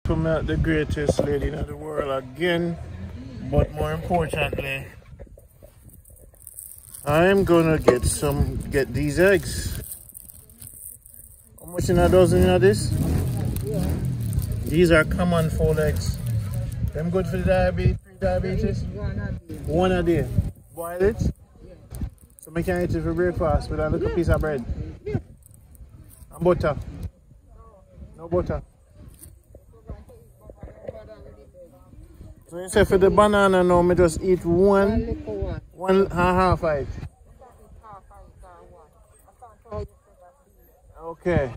To meet the greatest lady in the world again, but more importantly, I'm gonna get these eggs. How much in a dozen of this? Yeah. These are common fold eggs. Them good for the diabetes? One a day. Boil it? Yeah. So I can eat it for breakfast with a little piece of bread. Yeah. And butter. No butter. So you say for the banana now, I just eat one and half of it. Okay.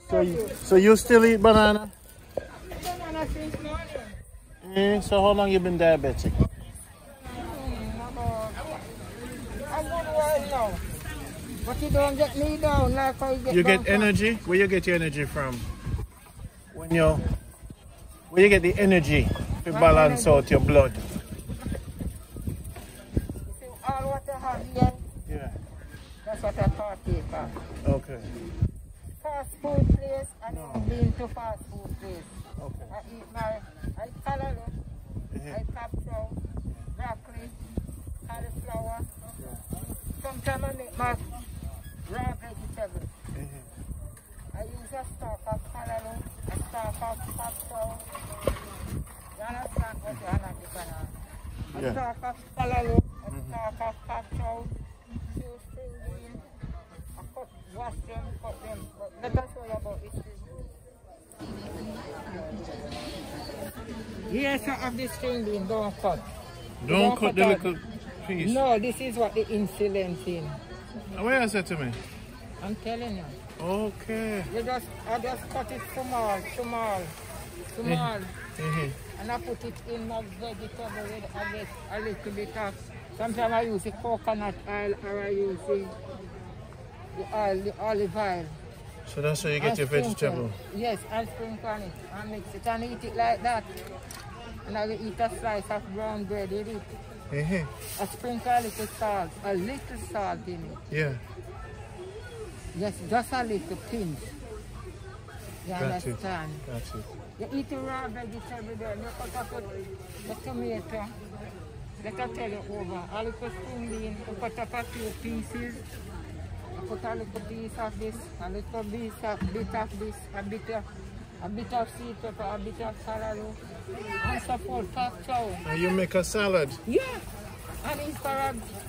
So you still eat banana? Banana since morning. So how long you been diabetic? I'm good while now. But you don't get me down like I get. You get energy? Where you get your energy from? Where you get the energy to balance out your blood? All what I have here, Yeah. that's what I partake of. Okay. Fast food place, I don't been to fast food place. Okay. I eat salad, I capsule, broccoli, cauliflower. Sometimes I make my raw vegetable. I use a stock of callaloo, a stock of capsule. You understand what you understand? A stock of callaloo, a stock of capsule, two string beans. I wash them, cut them. But let us show you about this. Yes, I have this string bean, don't cut. Don't cut the little piece. No, this is what the insulin in. Where is that to me? I'm telling you. Okay. I just cut it small. And I put it in my vegetable with a little bit of, sometimes I use the coconut oil or I use the olive oil. So that's how you get your vegetable? Yes, I sprinkle on it and mix it and eat it like that. And I will eat a slice of brown bread with it. I sprinkle a little salt in it. Yeah. Yes, just a little pinch. You understand? That's it. You eat the raw vegetable there, you cut up the tomato, let us tell you over, a little string bean, you cut up a few pieces, you put a little piece of this, a little bit of this, a bit of sweet pepper, a bit of salad, and so forth, capsule. And you make a salad? Yeah, and it's for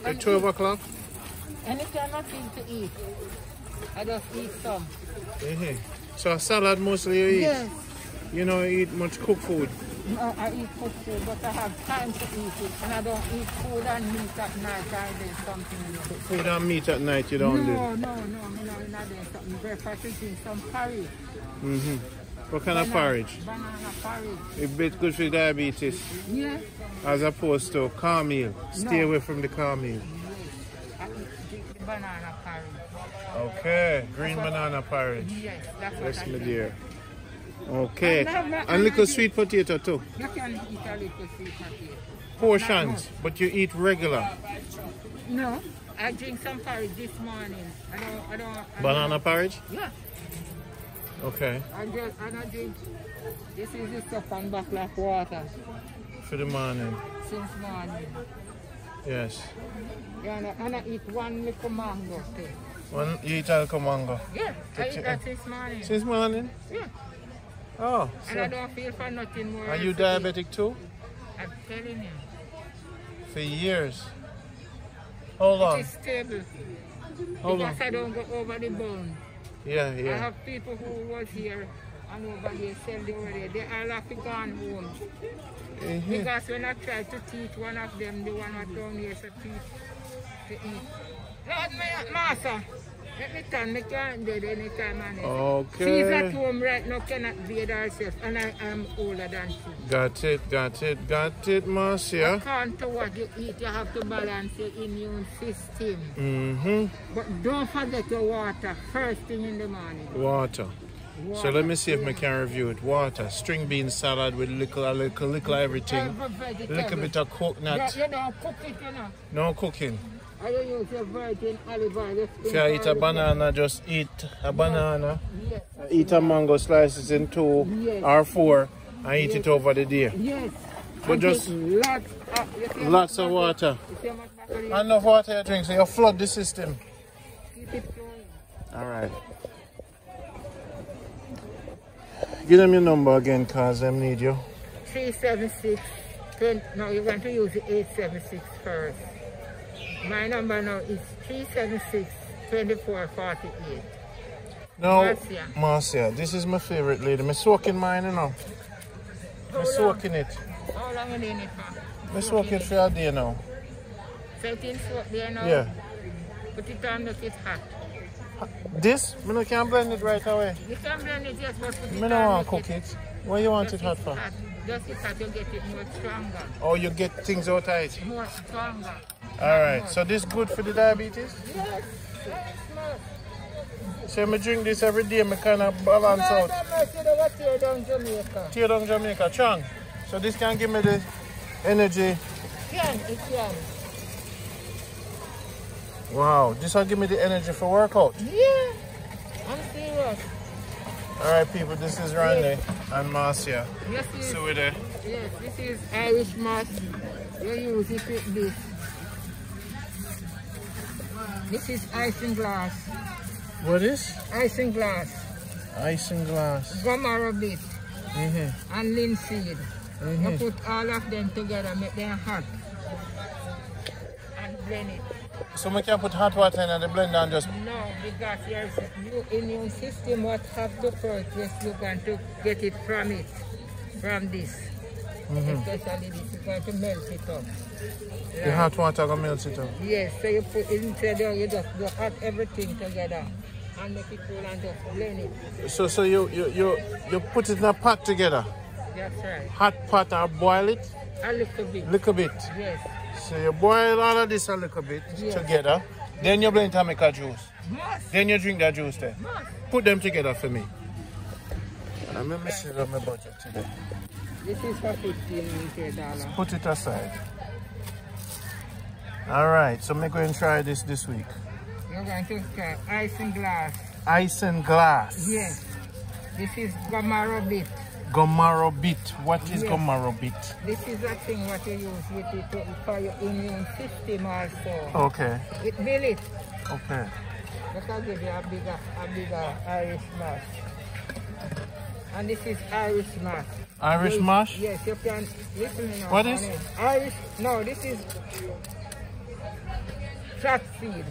at 12 o'clock? Anytime I feel to eat, I just eat some. So a salad mostly you eat? Yes. You don't eat much cooked food? No, I eat cooked food, but I have time to eat it. And I don't eat food and meat at night. I do something else. Food and meat at night you don't do? No, I'm not doing something. Breakfast is some porridge. What kind of porridge? Banana porridge. It's a bit good for diabetes? Yes. As opposed to cornmeal? Stay away from the cornmeal. Yes. I eat the banana porridge. Okay, green banana porridge. Yes, that's what yes, I my do. dear. Okay, and little sweet potato too. You can eat a little sweet potato. Portions, but you eat regular. No, I drink some porridge this morning. I don't. Banana porridge? Yeah. Okay. I don't drink. This is the stuff and back like water. For the morning. Since morning. Yes. Yeah, and I eat one little mango too. You eat alcohol mango? Yeah, I eat that since morning. Since morning? Yeah. Oh. And I don't feel for nothing more. Are you diabetic too? I'm telling you. For years. How long? It is stable. How long? Because I don't go over the bone. Yeah. I have people who was here and over there sell the over there. They all have to go home. Because when I tried to teach one of them, the one at down here to teach to eat. Lord, my master, let me turn, I can't do it anytime. Okay. She's at home right now, cannot bathe herself, and I am older than she. Got it, Marcia. According to what you eat, you have to balance your immune system. But don't forget your water first thing in the morning. Water. So let me see if I can review it. Water, string bean salad with a little everything. A little bit of coconut. You don't cook it, you know. No cooking. I don't use a virgin olive oil. If you eat a banana, just eat a banana. Yes. Eat a mango slices in 2 Yes. or 4 and eat it over the day. Yes. But And just take lots of water. You see how much battery? Enough water you drink, so you flood the system. Keep it flowing. Alright. Give them your number again, cause them need you. 376. No, you're going to use the 876 first. My number now is 376-2448. No, Marcia. Marcia, this is my favorite lady. I'm soaking mine, you know. I'm soaking it. How long are you in it for? I'm soaking it for a day now. So it in soak there now? Yeah. Put it on, make it hot. This? I can't blend it right away. You can blend it, yes, but put it I don't want to cook it. Why you want it hot for? Just it hot, you get it more stronger. Oh, you get things out of it? More stronger. Alright, so this good for the diabetes? Yes, yes, no. So I drink this every day, I kind of balance out. Tear down Jamaica. Tear down Jamaica, Chang. So this can give me the energy. It can. Wow, this will give me the energy for workout. Yeah, I'm serious. Alright people, this is Randy and Marcia. Yes, So we're there. yes, this is Irish moss. You use it with this. This is isinglass. What is? Isinglass. Isinglass. Gomaro bit. And linseed. Mm-hmm. You put all of them together, make them hot. And blend it. So we can put hot water in the blender and just... No, because your immune system what have to purchase, you're going to get it, from this. Especially this, you're going to melt it up. The hot water going to melt it up? Yes, so you put it inside there, you just add everything together and make it cool and just blend it. So you put it in a pot together? That's right. Hot pot or boil it? A little bit. Little bit? Yes. So you boil all of this a little bit together, then you blend to make a juice. Must. Then you drink that juice there. Must. Put them together for me. Let me see on my budget today. This is for $15. Put it aside. Alright, so I'm going to try this week. You're going to try isinglass. Isinglass. Yes. This is Gomaro bit. Gomaro bit. What is Gomaro bit? This is a thing what you use with it for your immune system also. Okay. It build it. Okay. Let me give you a bigger Irish mash. And this is Irish mash. Irish mash? Yes, you can listen now. What is? Irish, no, this is flaxseed.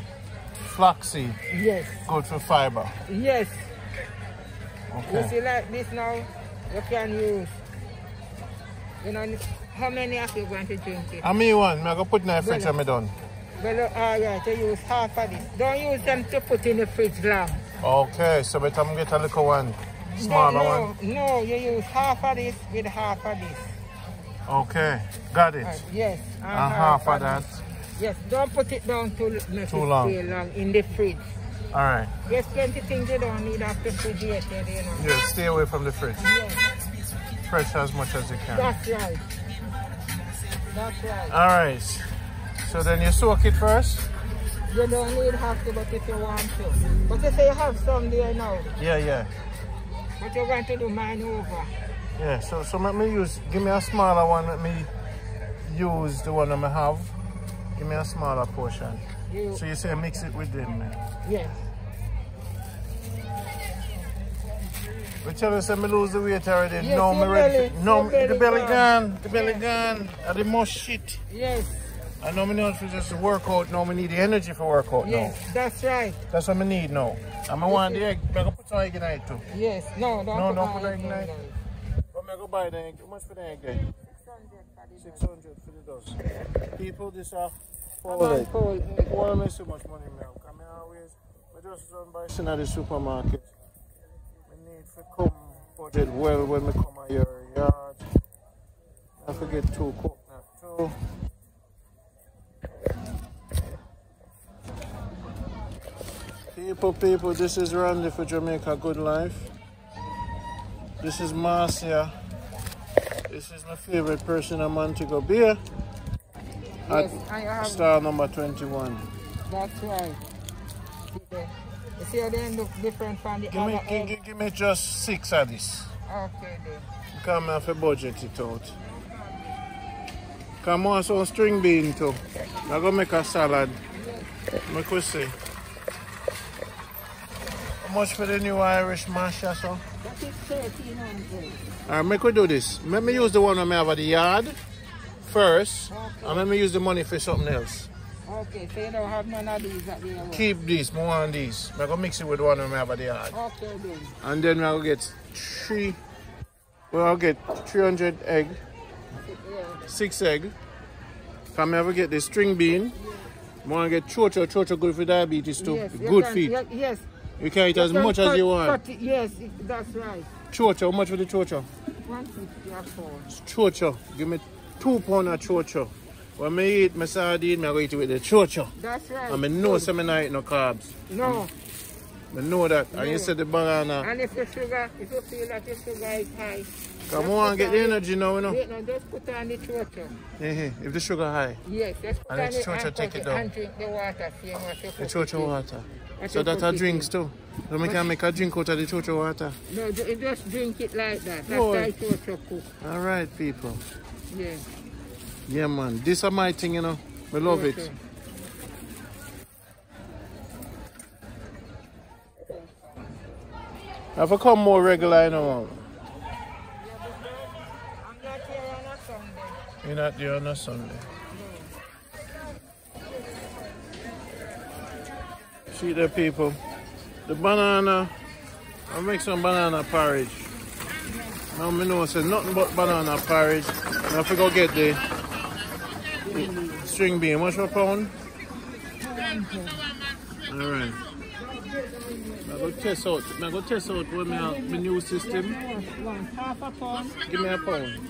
Flaxseed. Yes. Good for fiber. Yes. Okay. You see like this now, you can use, you know, how many of you going to drink it? How many one? I'm going to put in the fridge and I'm done. Well, alright, you use half of this. Don't use them to put in the fridge long. Okay, so better I'm get a little one, smaller one. No, you use half of this with half of this. Okay, got it. Right, yes. And half of that. Yes, don't put it down to make it stay long in the fridge. Alright. There's plenty of things you don't need after refrigerated, you know. Yeah, stay away from the fridge. Yes. Fresh as much as you can. That's right. That's right. Alright. So then you soak it first? You don't need have to, but if you want to. But you say you have some there now. Yeah. But you're going to do mine over. Yeah, so let me give me a smaller one, let me use the one that I have. Give me a smaller portion. So you say mix it with them, man? Yes. We tell us that I lose the weight already. Yes, no, your ready. belly, No, your belly the belly gone. gone. The belly gone. And the most shit. Yes. I know me not for just work out. No, we need the energy for workout Yes, that's right. That's what I need now. And I want the egg. I'm going to put some egg in it too. Yes. No, don't put egg in it. But I'm going to go buy the egg. How much for the egg there? 600 for the dozen. People, this are four egg. Why am I so much money now? I always, I just run by at the supermarket. I need to come budget well when I come to your yard. I forget to coconut too. People, this is Randy for Jamaica Good Life. This is Marcia. This is my favorite person in Montego Bay. At Yes, I have star number 21. That's right. You see how they look different from the other egg? Give me just 6 of this. Okay then. Come have to budget it out. Come on, some string bean too. I'm gonna make a salad. Make we see. How much for the new Irish mash or so? That is 1,300. Alright, make we do this. Let me use the one I have at the yard first. Okay. And let me use the money for something else. Okay, so you don't have none of these at the yard? Keep this, more on these. I'm gonna mix it with the one I have at the yard. Okay then. And then I'll get 300 egg. 6 egg. Come ever get the string bean. I want to get chocho. Chocho good for diabetes too. Yes, good feet. Yes. You can eat as much as you want. Yes, that's right. Chocho, how much for the chocho? 150 a pound. Chocho. Give me 2 pounds of chocho. When I eat my sardine, I go eat it with the chocho. That's right. And I know some I eat no carbs. No. I know that. No. And you said the banana. And if you feel that your sugar is high. Come on, get the energy now, you know. Wait, no, just put on the chocho. If the sugar high. Yes, just put And on let the chocho take it down. And drink the water. See what you The chocho water. What So you that put are it drinks in. too. So we can make a drink out of the chocho water. No, you just drink it like that. That's Boy. how chocho cook. Alright, people. Yeah. Yeah, man. This is my thing, you know. We love it. Okay. I have to come more regular, you know. I'm not here on a Sunday. You're not there on a Sunday. See the people. The banana. I'll make some banana porridge. Now I know say nothing but banana porridge. Now if we go get the string bean. Much per pound? Alright. I go test out with my new system. Half a pound. Give me a pound.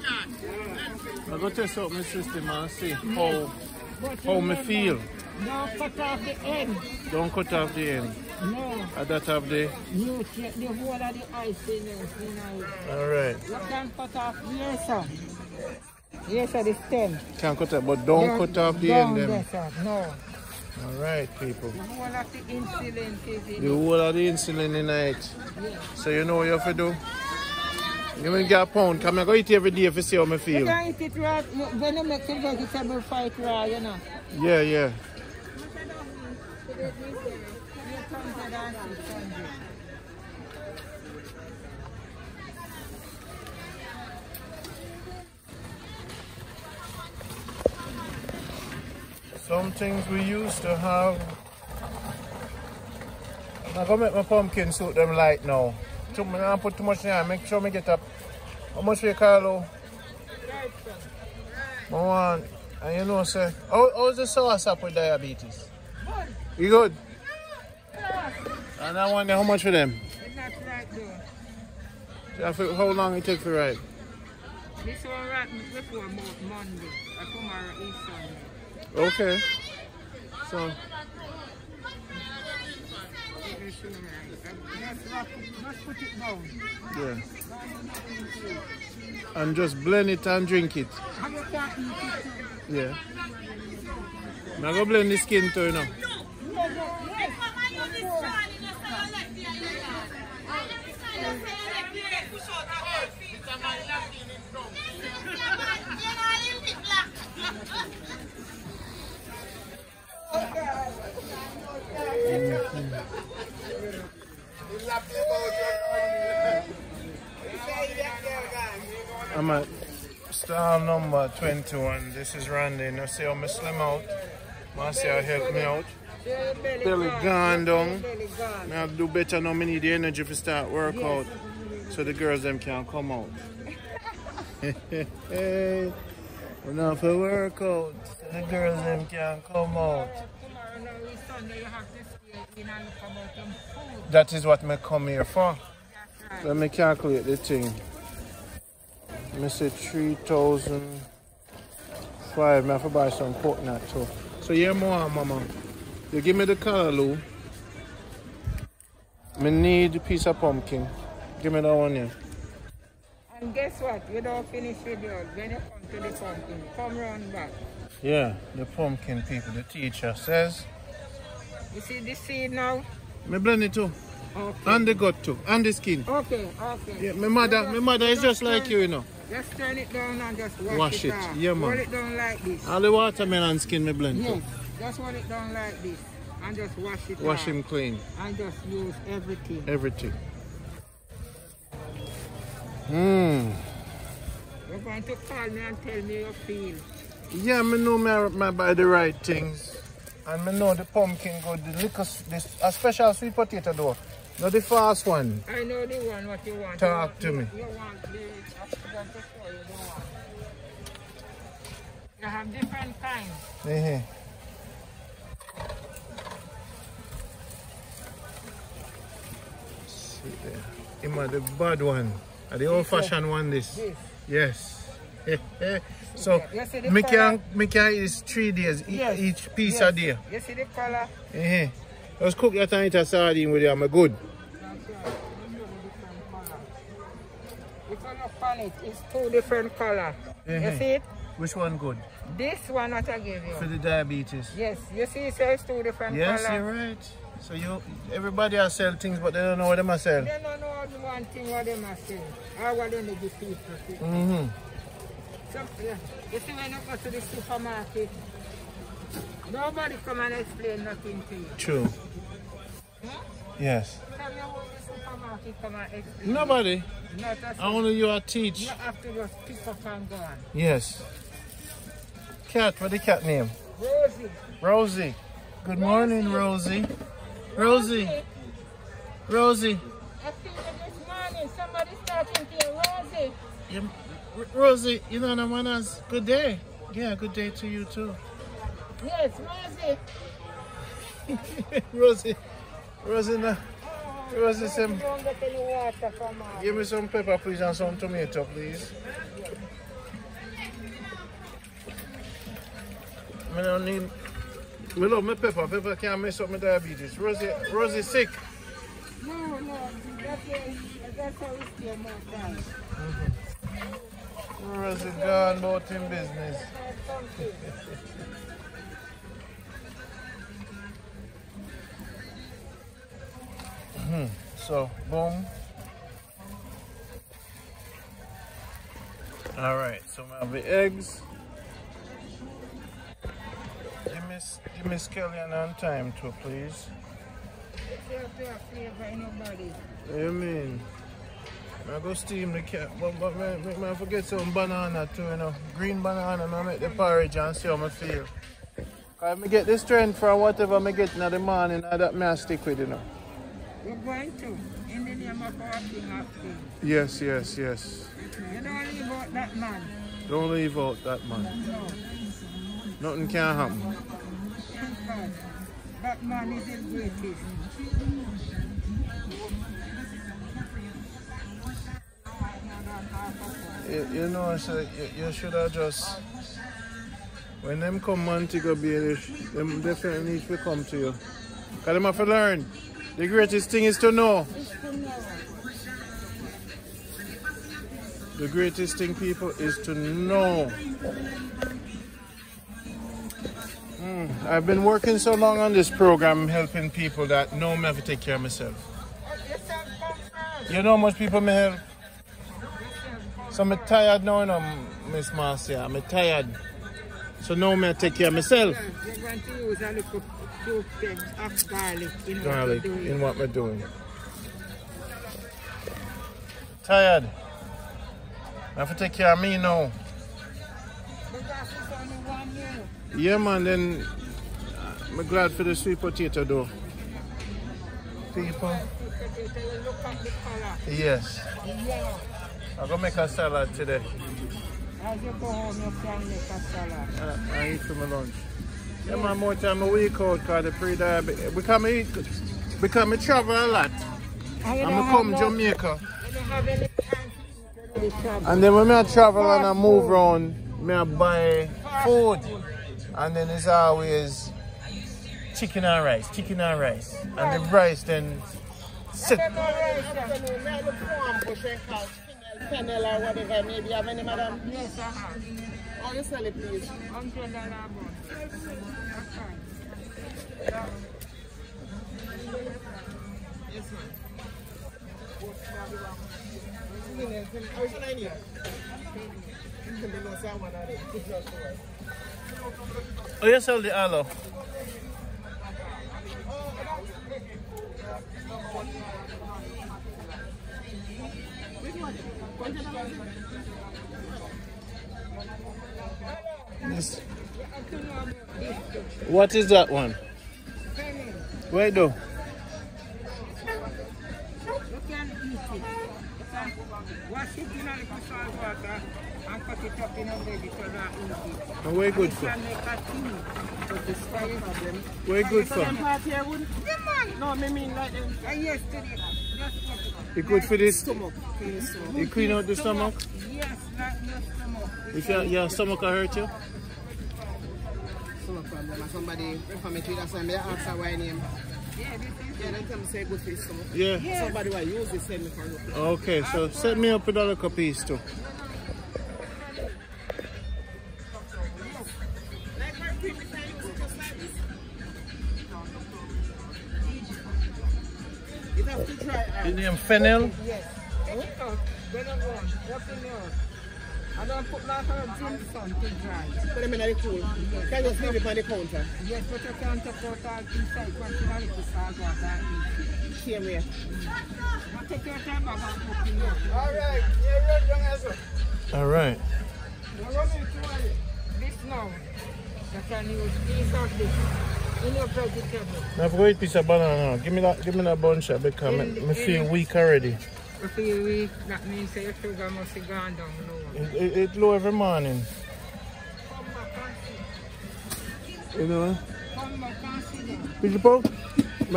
I go test out my system and see how me feel. Don't cut off the end. Don't cut off the end. No. I that have the Nutrient, the whole of the ice in it. alright. You can cut off here, sir. Yes, sir, the stem. Can cut off, but don't cut off the end them. Yes, sir. No. Alright, people. The whole of the insulin is in The whole of the insulin in it. Yes. So you know what you have to do? Give me a pound. Come I go eat every day to see how I You feel. can eat it raw. When you make the vegetable fight raw, you know. Yeah, yeah. Some things we used to have. I'm gonna make my pumpkin suit them light now. I'm gonna put too much in. Make sure I get up. How much for you, Carlo? One. And you know, sir, how's the sauce up with diabetes? Good. You good? Yeah. And I wonder how much for them? It's not right though. How long it take for ride? This one right before Monday. Tomorrow is Sunday. Okay. So. Just put it down. Yeah. And just blend it and drink it. And you can eat it too. Yeah. I'm going to blend the skin too, you know. I'm at stall number 21. This is Randy. Now see how I slim out. Marcia help me out. Belly gone down. I have to do better now. I need the energy to start workout. So the girls them can come out. Hey, we're not for workout. So the girls them can come out. That is what I come here for. Let me calculate the thing. Let me say 3,005. I have to buy some coconut too. So yeah, more, mama. You give me the callaloo. I need a piece of pumpkin. Give me that one here. And guess what? You don't finish with yours. When you come to the pumpkin, come round back. Yeah, the pumpkin people, the teacher says. You see the seed now? Me blend it too. Okay. And the gut too. And the skin. Okay. Yeah, my mother is just like you, you know. Just turn it down and just Wash it. off. Yeah, man. Roll it down like this. All the watermelon skin me blend Yes. too. Just roll it down like this. And just wash it Wash off. him clean. And just use everything. Everything. You're going to call me and tell me your feel. Yeah, me know me buy the right things. And me know the pumpkin good, the liquor, a special sweet potato though. Not the fast one. I know the one what you want. Talk to me. You want the accident before you don't want. You have different kinds. See there. Him the bad one. The old fashioned one this. Yes. So me can eat this 3 days, each piece a day. You see the color? Just cook that and eat a sardine with it, I'm good. If you look on it, it's 2 different colors. You see it? Which one good? This one what I give you. For the diabetes. Yes, you see so it's 2 different colors. Yes, you're right. So everybody has sell things, but they don't know what they must sell. They don't know the one thing what they must sell. Or what they need the people. So, you see when you go to the supermarket, nobody come and explain nothing to you. True. Huh? Yes. Tell me how the supermarket come and explain. Nobody. Not a Only you are teach. You have to just pick up and go on. Yes. Cat, what's the cat name? Rosie. Rosie. Good morning, Rosie. Rosie. Rosie. I think this morning somebody's talking to you, Rosie. Rosie, you know, no manners. Good day. Yeah, good day to you too. Yes, Rosie. Rosie, Rosie, some. Don't get any water from her. Give me some pepper, please, and some tomato, please. I don't need. I love my pepper. Pepper can't mess up my diabetes. Rosie sick. No, that's how we stay more time. Rosie gone about in business. So, boom. All right, so we have the eggs. Give me scallion on time too, please. What do you mean? I go steam the cat, but I forget some banana too, you know. Green banana, I make the porridge and see how I feel. Cause I get the strength from whatever I get in the morning, and that I stick with, you know. You're going to, in the name of our King. Yes. You don't leave out that man. Don't leave out that man. No. Nothing can happen. Thank God. That man is the greatest. You know, so you should have just, when them come Montego Bay, them definitely need to come to you. Because them have to learn. The greatest thing is to know. The greatest thing, people, is to know. I've been working so long on this program, helping people that know me have to take care of myself. You know how much people me help? So I'm tired now, you know, Miss Marcia. I'm tired. So now I take care of myself. You're going to use a little 2 pegs of garlic in what we're doing. Tired. I have to take care of me now. Yeah, man, then I'm glad for the sweet potato though. People. Yes. I'm going to make a salad today. As you go home, you can make a salad. I eat for my lunch. Yeah, man, more time a week out because the pre-diabetes. Because I travel a lot. I'm come to Jamaica. And then when I travel and I move around, I buy food. And then it's always chicken and rice. And the rice then sit. Kennel or whatever, maybe have any, madam? Yes, I have. How you sell it, please? $100 a month. Oh, you sell the aloe? Yes. What is that one? Where do? You can eat it. You can wash it in a little salt water and cut it up in a vegetable and eat it. And where good You for? can make a tea, but the spice of them. Where good for? No, I mean like them. Yesterday, just cut it. It good for this? Stomach. Clean the stomach. You clean out the stomach? Yes, like your stomach. If your stomach will hurt you? No problem. And somebody refer me to that, so I ask her why name. Yeah, this is Yeah, they tell me say good for his stomach. Yeah. Somebody will use it, send me for you. Okay, so set me up with a little piece too. It has to dry out. Is name fennel? yes. Take it out. Then I'm going. What's in there? I don't put my herbs in the sun to dry. Put them in the cool. Can you just leave it on the counter? Yes, but you can't take out all inside. But you don't need to salt water and eat it. Same way. Now take your time back and put in there. Alright, yeah, you're young as well. Alright. This now, you can use piece of this in your vegetable. Now for eat piece of banana. Give me that bunch of because I feel weak already. If you weak, that means your sugar must have gone down low. It low every morning. Come back and see. You know? Come back and see them. People,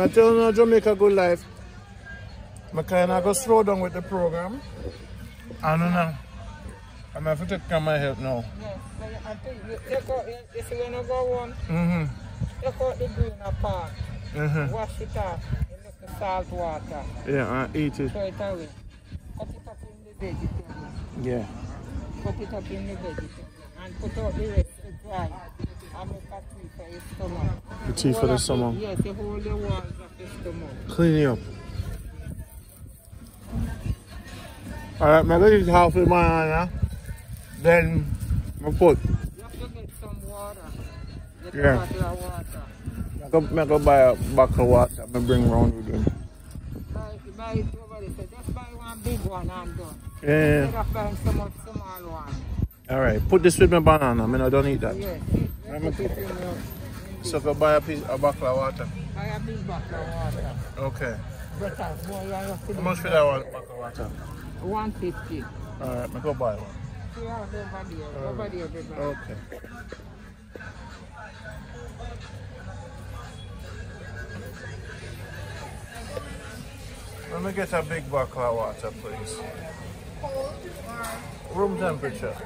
I tell you Jamaica good life. I kind of go slow down with the program. I don't know. I'm going to take care of my health now. Yes, so I think you take out, if you want to go on, take out the green apart, wash it off in the salt water, Yeah, I eat it. throw it away. Cut it up in the vegetable. Yeah. Cut it up in the vegetable and put out the rest to dry and make a tea for your stomach. The tea for the stomach. Yes, you hold the walls of the stomach. Clean it up. Alright, I'm going to eat half of banana. Then I put. You have to get some water. Get Yeah. a bottle of water. I go buy a bottle of water and bring round with them. Buy it over there. So just buy one big one and done. Yeah. Instead of buying so much small one. Alright, put this with my banana. I mean, I don't eat that. Yes. I'm Put it in your, So go buy a bottle of water. buy a big bottle of water. Okay. Better. Boy, you have to How much for that one bottle of water? 150. Alright, I go buy one. Yeah, over there. Over there, baby. Okay. Let me get a big bottle of water, please. Room temperature.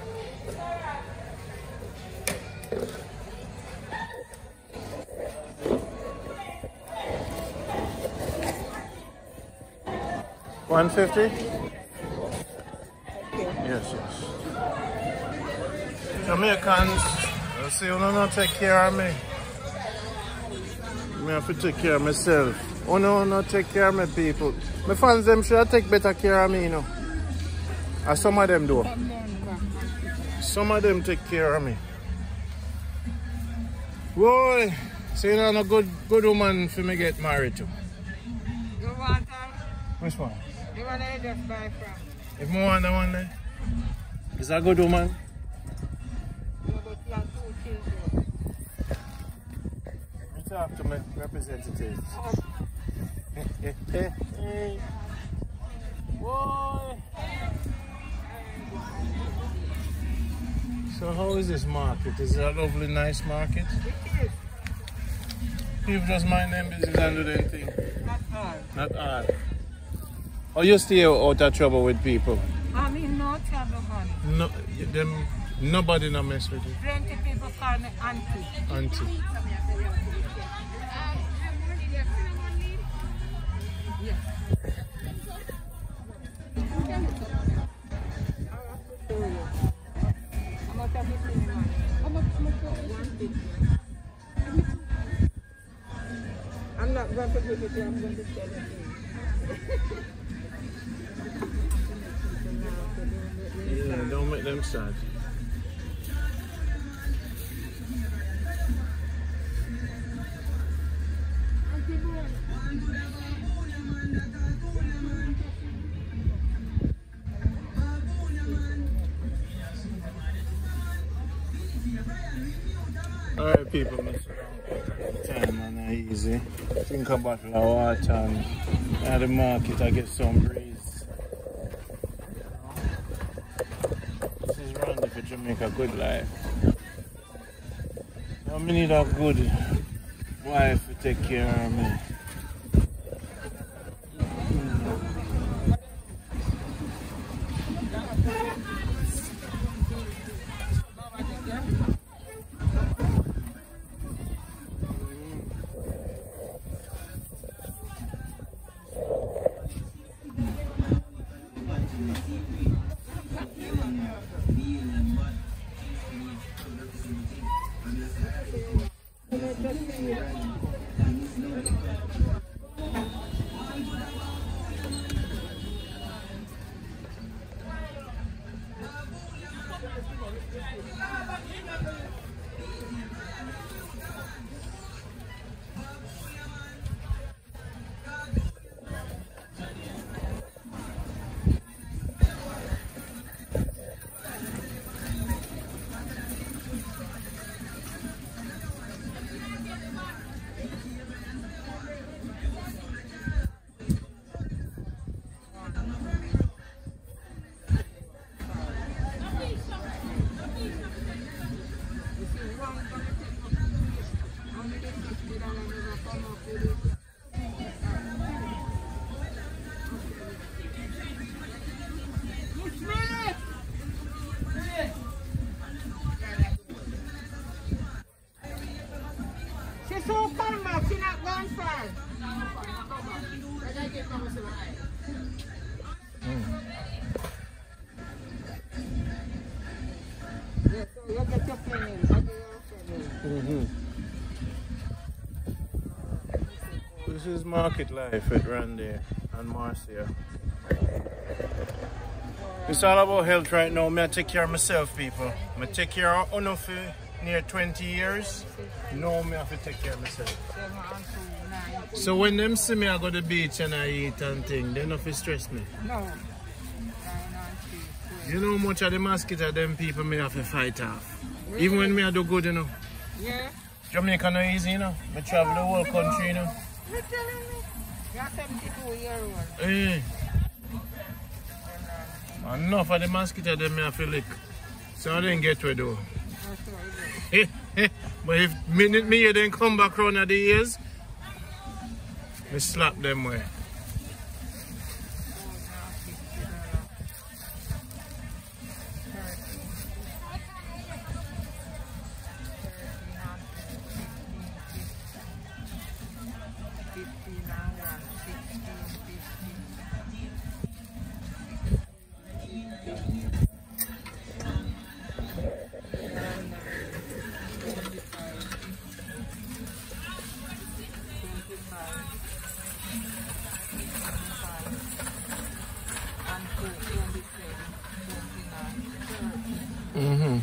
$150? Yes, yes. Jamaicans, I see you don't take care of me. I have to take care of myself. Oh no, not take care of my people. My fans them should take better care of me, you know. And some of them do. Some of them take care of me. Boy, so you know a good woman for me get married to. You want Which one? the one I just buy from? If I want that one there. Is that a good woman? You go to your 2 children. I talk to my representative. Boy. So how is this market? Is it a lovely, nice market? It is. People just mind their business and do their thing. Not hard. Not hard. Or you stay out of trouble with people? I mean, no trouble, honey. No, nobody no mess with you. Plenty people call me auntie. Auntie. Yes. How much have you seen, man? How much? 150. I'm not going to give it to you. I'm going to sell it to you. Yeah, don't make them sad. Alright people, time and easy. Drink a bottle of water and at the market I get some breeze. This is Randy for Jamaica Good Life. Now I need a good wife to take care of me. This is market life at Randy and Marcia. It's all about health right now. I take care of myself, people. I take care of Uno for near 20 years. Now I have to take care of myself. So when them see me I go to the beach and I eat and thing, they don't stress me. No. You know how much of the mosquito them people may have to fight off. Really? Even when me I do good, you know. Yeah. Jamaica no easy, you know. I travel the whole country, you know. You're telling me? You're 72 years old. Eh. Enough of the mosquito them may have to lick. So I didn't get to it though. But if me then come back round at the ears, me slap them way. Mm-hmm.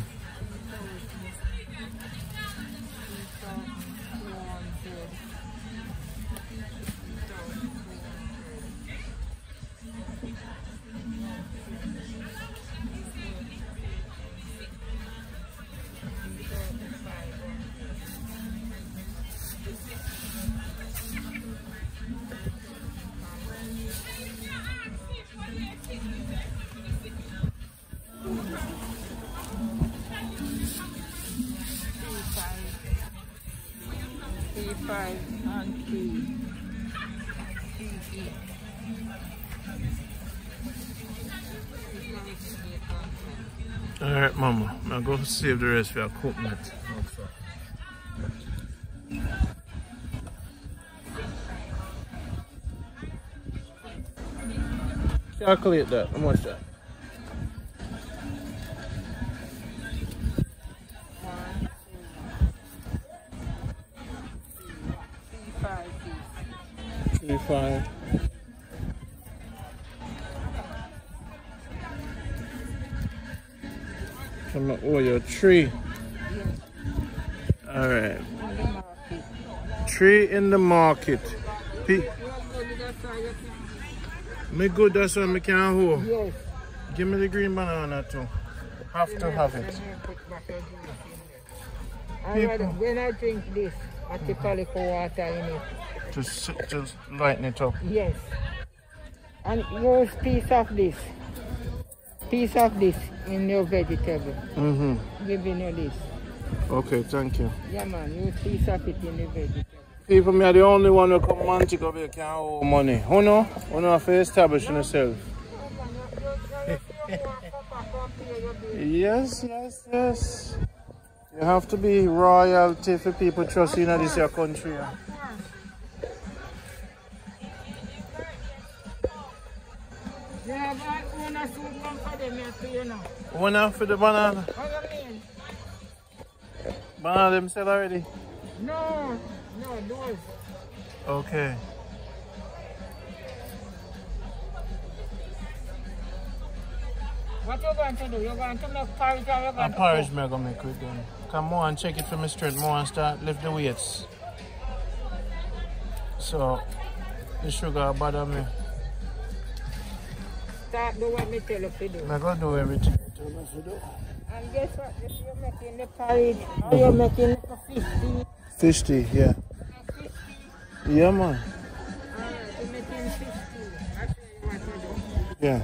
And 3. Alright, Mama, I'll go save the rest for your coconut. Calculate that. How much that? $3.5. From your tree. Alright. Tree in the market. Me good, that's why I can't hold. Yes. Give me the green banana too. Have to have it. When I drink this, I typically put water in it. Just lighten it up. Yes. And use piece of this in your vegetable. Giving you this. Okay, thank you. Yeah, man, use piece of it in the vegetable. People, me are the only one who come mantic over here can't hold money. Who know? Who know have to establish yourself. Yes. You have to be royalty for people trust you in this your country. Yeah, but owner soon come for them here too, you know. Owner for the banana? What do you mean? Banana them sell already? No, those. Okay. What you going to do? You're going to make porridge or you're going to porridge me gonna make with them. Come on and check it for me straight. More and start lift the weights. So the sugar bother me. Start do what me tell you to do. I'm gonna do everything. And guess what? If you're making the porridge, or you're making it for 50. 50, yeah. 50. Yeah, man. Alright, you're making 50. I'll tell you what to do. Yeah.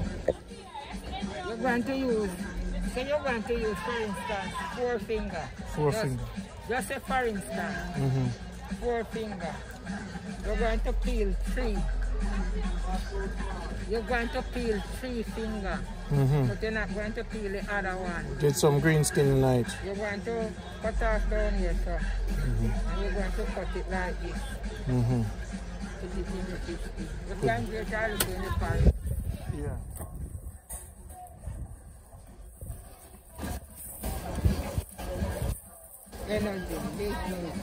You're going to use, for instance, 4 finger. 4 finger. Just say for instance, 4 finger. You're going to peel 3. You're going to peel 3 finger. But you're not going to peel the other one. Get some green skin tonight. You're going to cut off down here, sir. And you're going to cut it like this. Put it in the 50. You can get a little in the pan. Yeah. Energy, big news.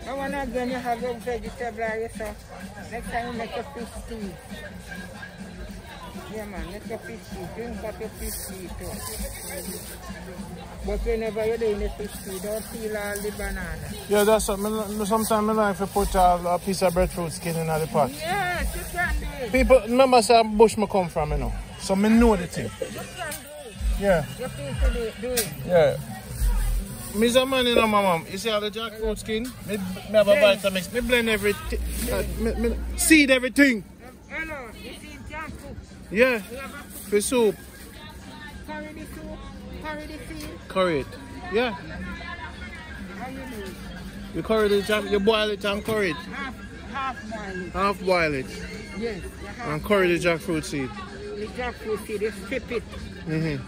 I want to again you have your vegetable yourself. Next time you make a fish tea. Yeah man, make a fish tea. Drink up your fish tea too. But whenever you're doing the fish tea, don't peel all the banana. Yeah, that's something. Sometimes I like to put a piece of breadfruit skin in the pot. Yes, you can do it. People, remember say bush me come from, you know. So I know the thing. You can do it. Yeah. You feel to do it. Yeah. Me's a man, you know, my mom. You see all the jackfruit skin? Me have a Vitamix. Me blend everything. Me seed everything. Hello, you see jackfruit? Yeah. For soup. Curry the soup, curry the seed. Curry it. Yeah. How you do it? You curry the jack, you boil it and curry it. Half boil it. Half boil it. Yes. And curry the jackfruit seed. The jackfruit seed, you strip it.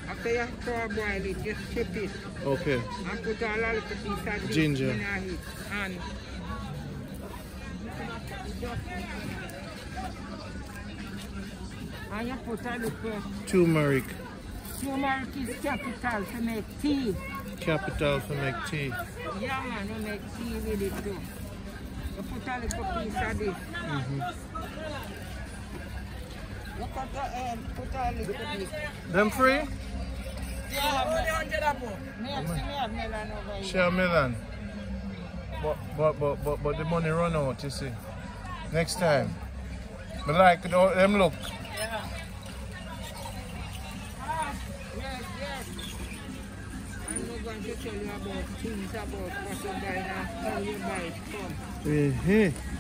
After you boil it, you strip it. Okay. And put a little piece of ginger in it. And you put a little turmeric. Turmeric is capital to make tea. Capital to make tea. Yeah man, you make tea with it too. You put a little piece of this. You cut the egg, put a little bit. Them free? Yeah, me have melon over here. Share melon. But the money run out, you see. Next time. But like them look. Yeah. Yes. I'm not going to tell you about things about what you buy and how you buy it from.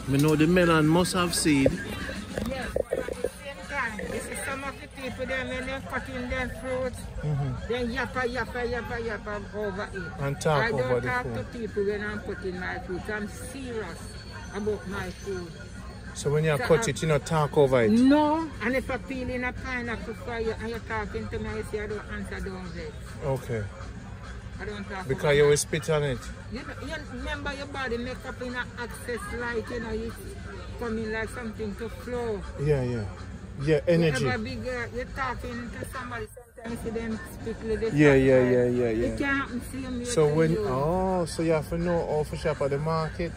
Me know the melon must have seed. Yes, but at the same time, you see some of the people there when they're cutting their fruits, they yappa over it. And talk over the I don't talk food. to people when I'm cutting my fruit. I'm serious about my food. So when you cut it, you don't talk over it? No, and if I'm peeling a pineapple for you and you're talking to me, I say I don't answer, don't vex. Okay. I don't talk because you will spit on it. You remember your body make up in an access light, you know, you come in like something to flow. Yeah, energy. You're talking to somebody, sometimes you then speak a little. Yeah. It can't happen to so when, so you have to know how to shop at the market.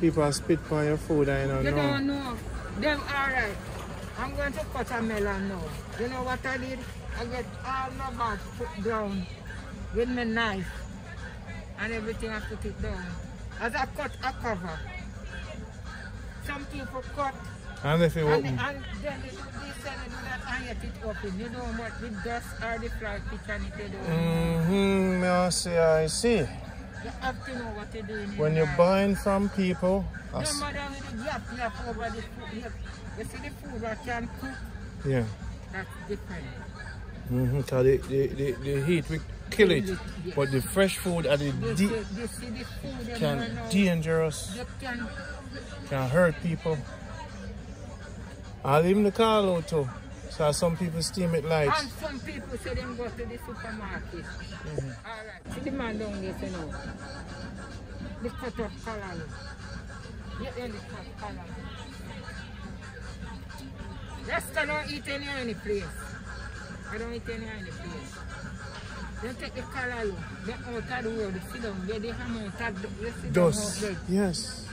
People are spit on your food, I don't know. You don't know. Them alright. I'm going to cut a melon now. You know what I did? I get all my bags put down with my knife and everything. I put it down. As I cut a cover, some people cut And if it open. and then they do this and they do that and yet it open. You don't want the dust or the fly pitch and it don't. I see. You have to know what you're doing. When you're buying from people, no matter with the gap over the food. You see the food that can cook, yeah. that's different. Because the heat will kill it. Yeah. But the fresh food at the deep They see the food can dangerous, they can hurt people. I'll even the call out too. So some people steam it light. And some people say them go to the supermarket. Alright, see the man down there, you know. The cut up color. You only cut color. Rasta don't eat any place. I don't eat any place. They take the color, they out of the road, sit down, they ham out of the Dust. Yes.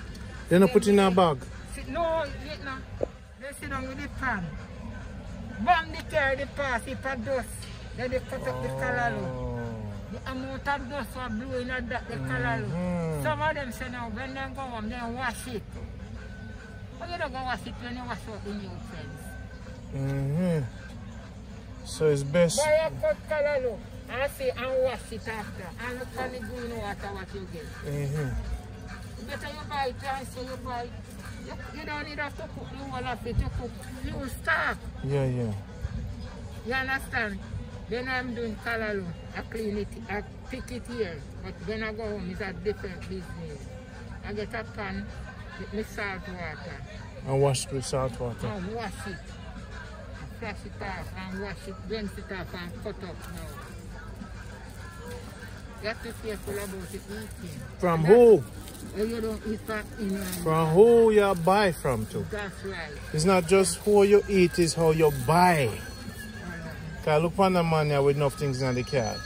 They're not put in a bag. No, they sit down with the pan. Bomb the car, the pass, it for dust. Then they cut up the color. The amount of dust was blowing at that, the color. Some of them say now, when they go home, they wash it. But you don't go wash it when you wash out the new friends. So it's best. Buy a cut color, and say, and wash it after. And look at the green water what you get. Better you buy it and so you buy it. You don't need to cook the whole of it, you cook new stock. Yeah. You understand? When I'm doing callaloo, I clean it, I pick it here. But when I go home, it's a different business. I get a pan with my salt water. And wash it with salt water. And wash it. Flush it off and wash it, rinse it off and cut up now. You have to be careful about it eating. From who? You don't eat from who you buy from too. That's right. It's not just who you eat, it's how you buy. Cause look on the man here with enough things in the cart.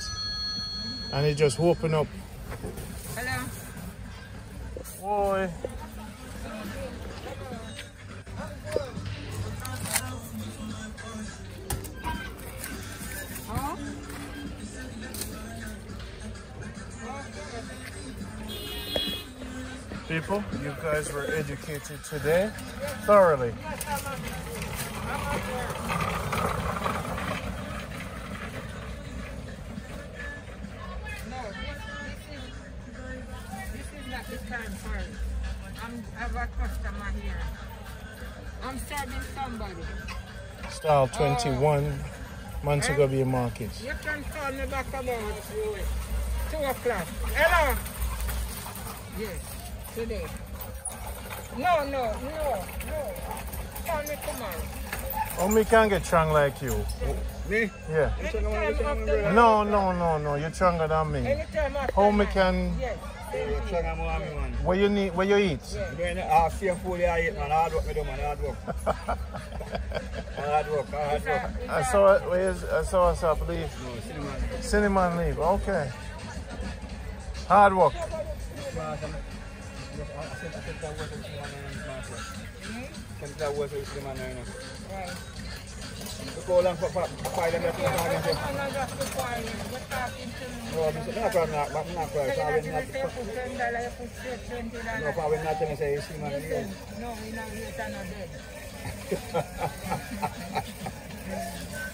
And it just open up. Hello? Boy. Huh? People, you guys were educated today thoroughly. No, this is not the time for it. I have a customer here. I'm serving somebody. Style 21, Montego Bay Market. You can call me back about 2 o'clock. Hello? Yes, today. No. Call me tomorrow. Oh, me can't get strong like you. Me? Yeah. Anytime No. You're stronger than me. Anytime after How me 9. can... Yes. Where you eat? Yeah. Same food I eat, man. Hard work, me do, man. Hard work. Hard work. I saw us up leave. No, Cinnamon leave. Okay. Hard work. Right. Go along for 5 minutes. I'm not just requiring you. You're talking to me. No, I'm not going to So you're not going to say put $10, you put $20. No, probably not going to say it's man. Listen, no, we're not yet and not dead.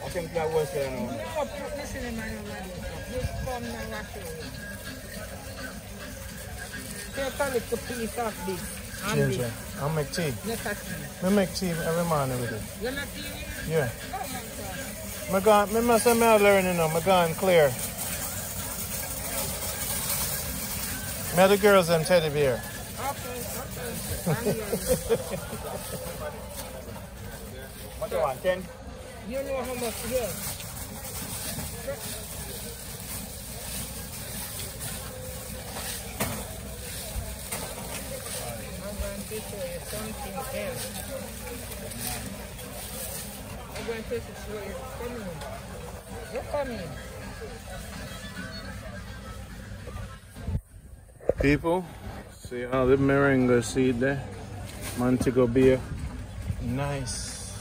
I think that was there now. No, put this in the man over there. Just come and wash it. Take a little piece of this. And Yes, this. I'll make tea. Make a tea. I make tea every morning with it. You make tea with it? Yeah. Oh my God. I must have learning now. I'm gone clear. Me the girls them teddy bear. Okay. What do you want, 10? You know how much it is. I'm going to show you something else. I'm going to show you. Come in. You come in. People, see how the moringa seed there? Montego Bay. Nice.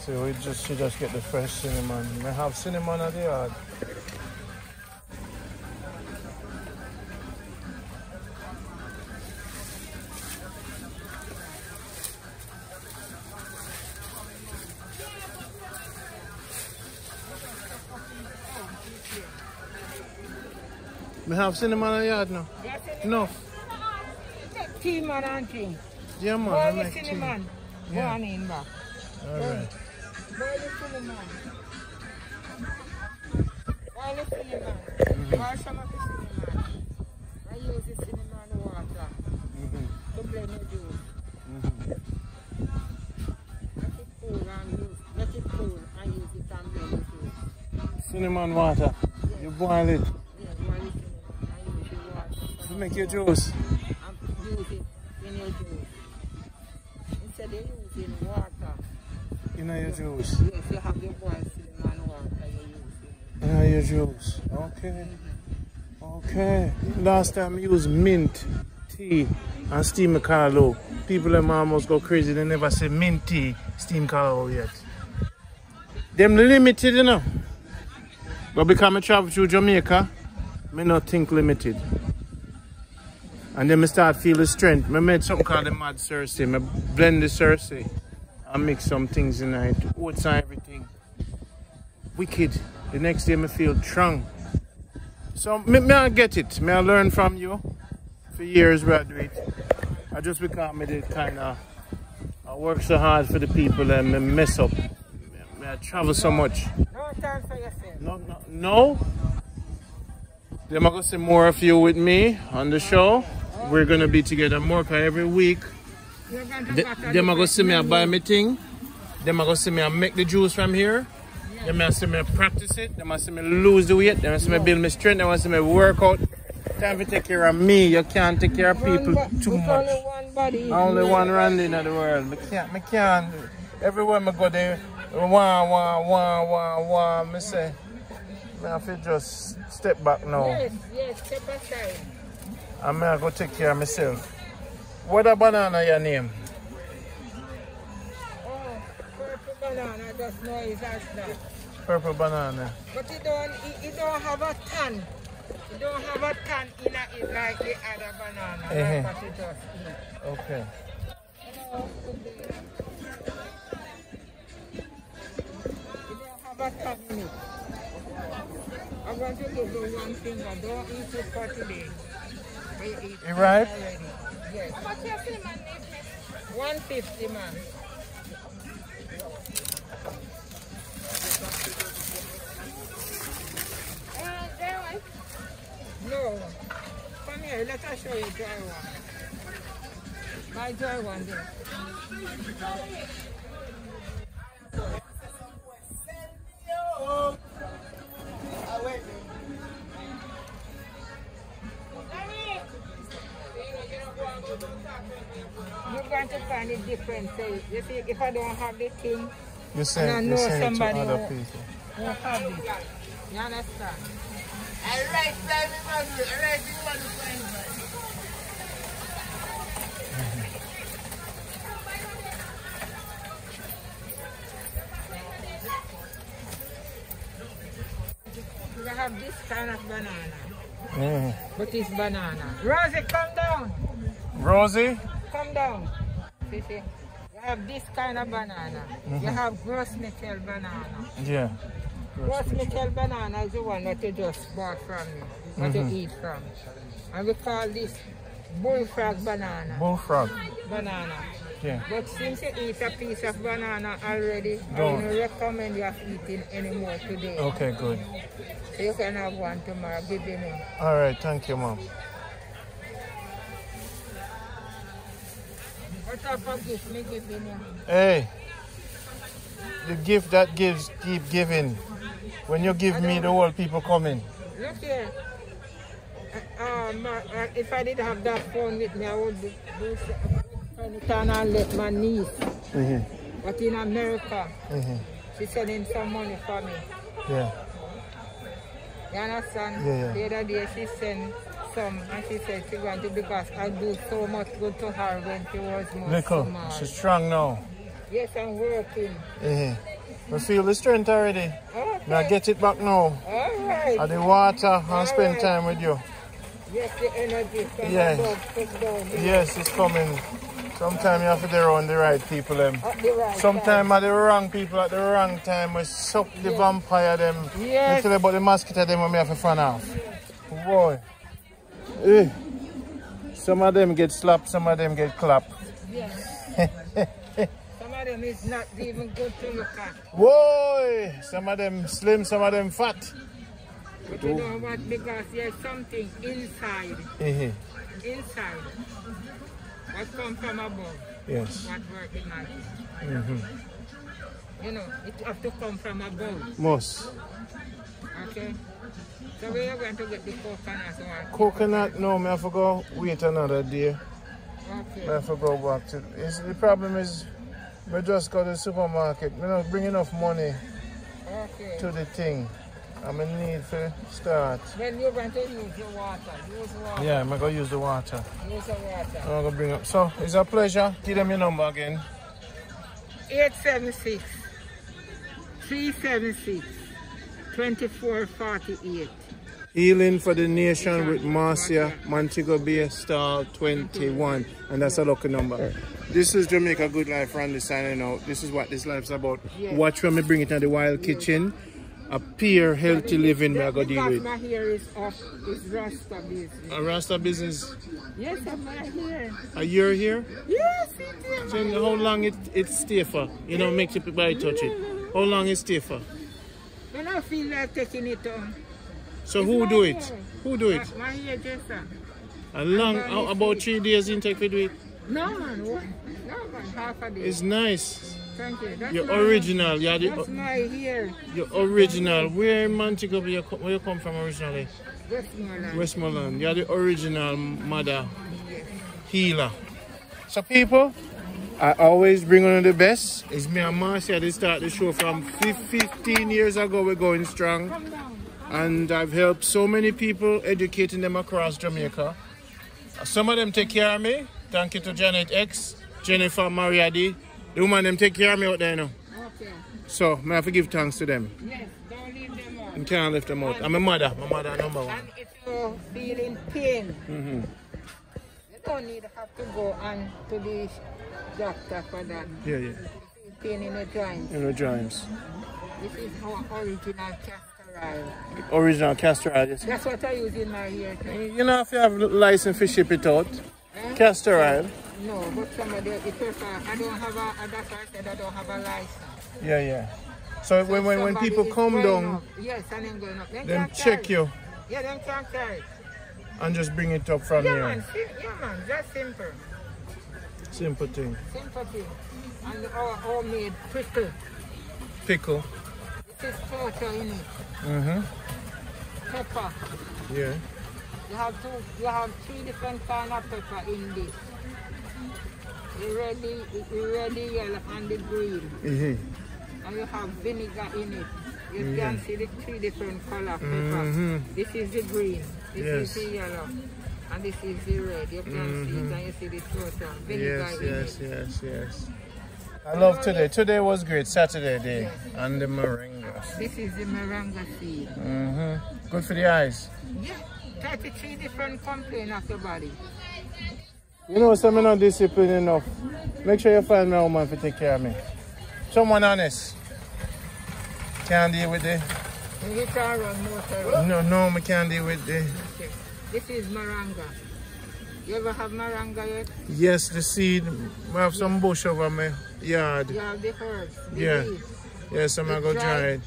So she just get the fresh cinnamon. We have cinnamon at the yard. We have cinnamon in the yard now. Enough. Tea, man, and tea. Yeah, man. Boil I the make cinnamon. tea. Go on in back. Alright. Boil the cinnamon. Boil the cinnamon. Boil some of the cinnamon. I use the cinnamon water to blend the juice. Let it cool and use it and blend the juice. Cinnamon water. Yeah. You boil it. Yeah, boil the cinnamon and use the water. To make your juice. And use it in your juice. Instead of using water. In your juice. Yes, you have your boiled cinnamon water you use. In your juice. Okay. Okay. Last time I used mint tea and steamed callaloo. People them almost go crazy. They never say mint tea, steamed callaloo yet. Them limited, you know. But because I travel through Jamaica, I not think limited. And then I start feel the strength. I made something called the mad Cersei. I blend the Cersei and mix some things in it. Oats and everything. Wicked. The next day I feel strong. So me I get it. Me I learn from you. For years where I do it. I just become it kind of I work so hard for the people and I mess up. I travel so much. No time for yourself. No. Then I'm going to see more of you with me on the show. We're going to be together more every week. Then I'm going to see me I buy me thing. Then I'm going to see me I make the juice from here. Then I'm going to see me practice it. Then I'm going to see me lose the weight. Then I'm going to see me build my strength. Then I'm going to see me work out. Time to take care of me. You can't take care of people too much. Only one body. Only one Randy in the world. I can't. Everywhere I go there, one. I say, I have to just step back now. Yes, step aside. I'm going to go take care of myself. What a banana your name? Oh, purple banana, I just know it's as that. Purple banana. But it don't have a tan. It don't have a tan in it like the other banana. That's what it does. Okay. It don't have a tan in it. I'm going to give you one finger. Don't eat it for today. You right? Yes. How much your cinnamon need? $1.50, man. No. Come here, let us show you dry one. My dry one there. You're going to find it different. So you see, if I don't have the thing, you send it to other people. Who have it. You understand? Alright, alright, You have this kind of banana. But it's banana. Rosie, come down. Rosie? Come down. See, you have this kind of banana. You have Gros Michel banana. Yeah. Gros Michel banana is the one that you just bought from me, that you eat from. And we call this bullfrog banana. Bullfrog? Banana. Yeah. But since you eat a piece of banana already, I don't recommend you eating anymore today. Okay, good. So you can have one tomorrow. Give me. All right, thank you, Mom. What type of gift me give you? Hey, the gift that gives, keep giving. When you give me, the whole people coming. Look here. If I didn't have that phone with me, I would do it and let my niece. But in America, she's sending some money for me. Yeah. You understand? Yeah. The other day she sent some and she said she's going to, because I do so much good to her when she was more Little, small. she's strong now. Yes, I'm working. I feel the strength already. Okay. Now get it back now. Alright. And the water and spend time with you. Yes, the energy from Yeah. above comes down. Yes, it's coming. Sometimes you have to be around the right people. Them. At the right Sometimes at the wrong people at the wrong time we suck the vampire them. Yes. You tell about the mosquito them when we have to fan off. Boy. Eh. Some of them get slapped, some of them get clapped. Yes. Some of them is not even good to look at. Boy! Some of them slim, some of them fat. But you know what? Because there's something inside. Inside. What comes from above. Yes. What work in magic. You know, it have to come from above. Most. Okay? So where are you going to get the coconut one? Coconut, no, I have to go wait another day. Okay. I have to go back to the problem is we just go to the supermarket. We're not bringing enough money Okay. to the thing. I'm in need to start. Then you're going to use your water. Use water. Yeah, I'm going to use the water. Use the water. I'm going to bring up. So, it's a pleasure. Give them your number again. 876 376 2448. Healing for the Nation with Marcia, Montego Bay, star 21. And that's a lucky number. This is Jamaica Good Life, Randy signing out. This is what this life's about. Yes. Watch when we bring it to the Wild Kitchen. A pure, healthy living we're going to deal with. My hair is off. It's Rasta business. A Rasta business. Yes, I'm my hair. A year here? Yes, it is. So how long it stay for? You know, make people by touch it. How long it stay for? When I feel like taking it on. So who do it? Who do it? My hair just A long, about 3 days intake for do it? No man, no man, half a day. It's nice. Thank you. That's You're my, original. That's my hair. You're original. Where in Montego Bay where you come from originally? Westmoreland. Westmoreland. You're the original mother healer. So people, I always bring on the best. It's me and Marcia. They start the show from 15 years ago. We're going strong. And I've helped so many people, educating them across Jamaica. Some of them take care of me. Thank you to Janet X, Jennifer Mariadi. The woman them take care of me out there now. Okay. So I have to give thanks to them. Yes, don't leave them out. I can't leave them out. I'm a mother. My mother number one. And if you're feeling pain, you don't need to have to go on to the doctor for that. Yeah, yeah. Pain in the joints. In the joints. This is our original castor oil. Original castor oil. Yes. That's what I use in my hair too. You know if you have license to ship it out. Castor oil. No, but somebody, prefer, I don't have a, that's why I said I don't have a license. Yeah, yeah. So when people come down, yes, and then going up. then check you Yeah, them can carry it. and just bring it up from Yeah, here. man, just simple. Simple thing. Simple thing. And our homemade pickle. Pickle. It is torture in it. Pepper. Yeah. You have 3 different kind of pepper in this. The red, yellow, and the green. And you have vinegar in it. You can see the 3 different color pepper. This is the green, this is the yellow, and this is the red. You can see it and you see the total vinegar in it. Yes. I love today. Today was great. Saturday day. And the moringa. This is the moringa seed. Good for the eyes. Yeah, 33 different complaints of your body. You know, some are not disciplined enough. Make sure you find my woman to take care of me. Someone honest. Can't deal with the... You can run motor. No, I can't deal with the... Okay. This is moringa. You ever have moringa yet? Yes, the seed. We have some bush over my yard. You have the herbs, the leaves. Yes, I'm going to go dry it.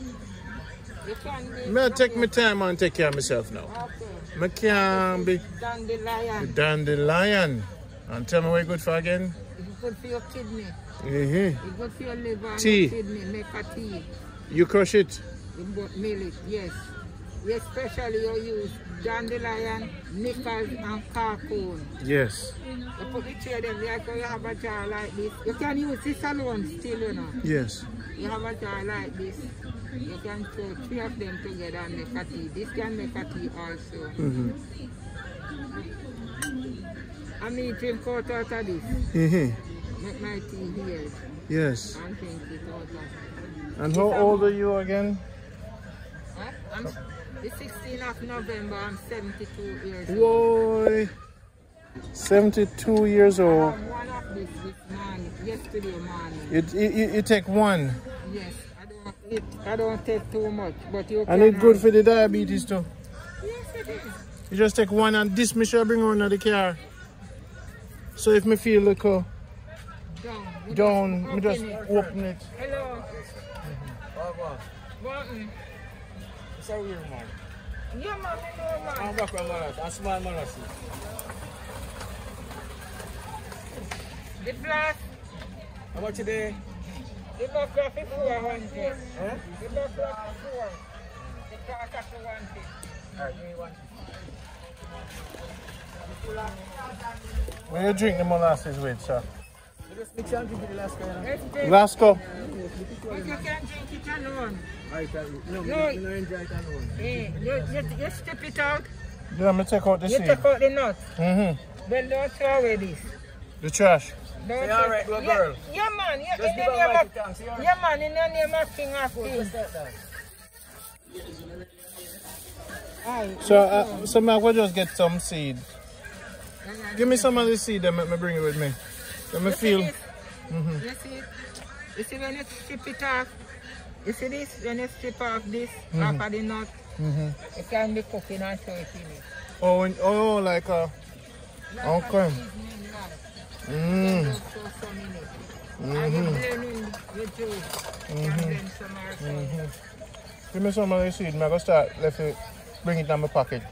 You can May I take my time and take care of myself now? Okay. I can't be... Dandelion. Dandelion. And tell me what it's good for again? It's good for your kidney. It's good for your liver and tea. your kidney. Make a tea. You crush it? You mill it, yes. Especially you use dandelion, nickels, and carcoon. Yes. You put the 3 of them there, so you have a jar like this. You can use this alone still, you know. Yes. You have a jar like this. You can throw 3 of them together and make a tea. This can make a tea also. I mean, drink out of this. make my tea here. Yes. And drink it out of. And how old are you again? Huh? I'm the 16th of November, I'm 72 years old. Whoa. 72 years I old. have one of this morning, yesterday morning. You take one. Yes, I don't take too much, but you can. And it's good for the diabetes too. Yes, it is. You just take one and this me should bring on the car. So if me feel like down, me just open it. Hello. What? It's a real man. Yeah, man, I know, man. I'm back with man. I'm small man. The black, How much today? the black graph is 400. Huh? The black graph is 4. The black graph is 150. Alright, give me one. Where you drink the molasses with, sir? You just mix and drink it the last guy. Glasgow. But you can drink it alone. Alright, no, No. you don't enjoy it alone. You strip it out, Let me take out the you seed. take out the nut. Mm-hmm. Well, don't throw away this. The trash. Don't Say throw- alright, good girl. Yeah, man. Yeah, Just in give the her name right of- thanks. You alright? yeah, man, in the name of King of Just Kings. step down. Aye. So I will just get some seed. Give me some of the seed and let me bring it with me. Let me You see feel. this? You see it? You see when you strip it off? You see this? When you strip off this, off of the nut, it can be cooking and throw it in it. Oh, like a. Okay. Then just throw some in it. And you blend in the juice. You can blend some ourselves. Give me some of the seed. I'm going to start. Let me bring it in my pocket.